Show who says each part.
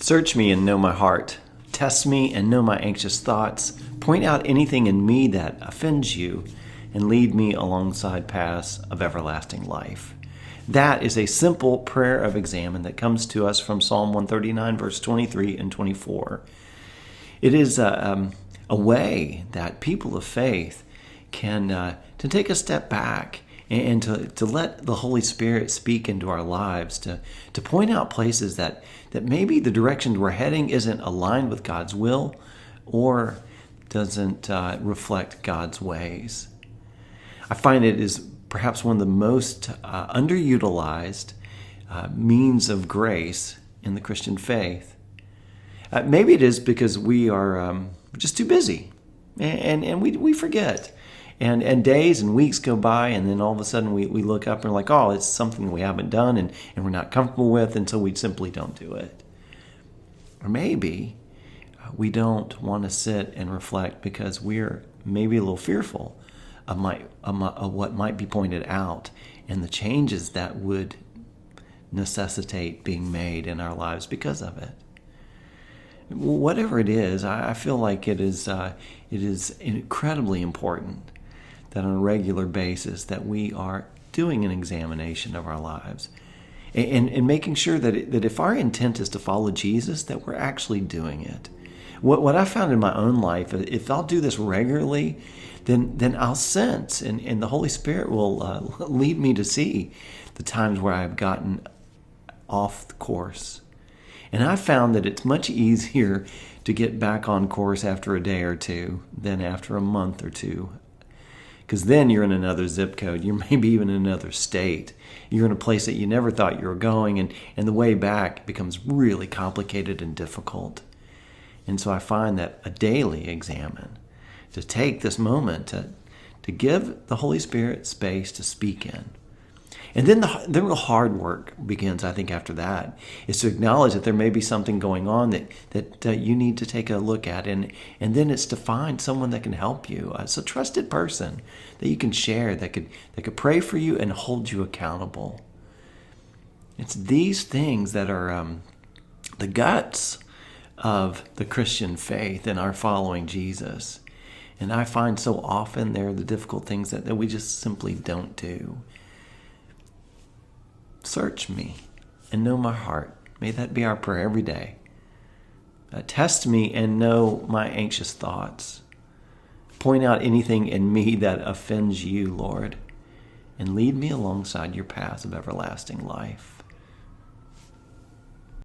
Speaker 1: Search me and know my heart. Test me and know my anxious thoughts. Point out anything in me that offends you, and lead me alongside paths of everlasting life. That is a simple prayer of examine that comes to us from Psalm 139, verse 23 and 24. It is a way that people of faith can to take a step back and to let the Holy Spirit speak into our lives, to point out places that maybe the direction we're heading isn't aligned with God's will or doesn't reflect God's ways. I find it is perhaps one of the most underutilized means of grace in the Christian faith. Maybe it is because we are just too busy, and we forget. And days and weeks go by, and then all of a sudden we look up and we're like, oh, it's something we haven't done and we're not comfortable with, and so we simply don't do it. Or maybe we don't want to sit and reflect because we're maybe a little fearful of what might be pointed out and the changes that would necessitate being made in our lives because of it. Whatever it is, I feel like it is incredibly important that on a regular basis that we are doing an examination of our lives and making sure that if our intent is to follow Jesus, that we're actually doing it. What I found in my own life, if I'll do this regularly, then I'll sense and the Holy Spirit will lead me to see the times where I've gotten off the course. And I found that it's much easier to get back on course after a day or two than after a month or two. Because then you're in another zip code. You're maybe even in another state. You're in a place that you never thought you were going, and the way back becomes really complicated and difficult. And so I find that a daily examine, to take this moment to give the Holy Spirit space to speak in. And then the real hard work begins, I think, after that, is to acknowledge that there may be something going on that you need to take a look at. And then it's to find someone that can help you. It's a trusted person that you can share, that could pray for you and hold you accountable. It's these things that are the guts of the Christian faith and our following Jesus. And I find so often they're the difficult things that we just simply don't do. Search me and know my heart. May that be our prayer every day. Test me and know my anxious thoughts. Point out anything in me that offends you, Lord, and lead me alongside your paths of everlasting life.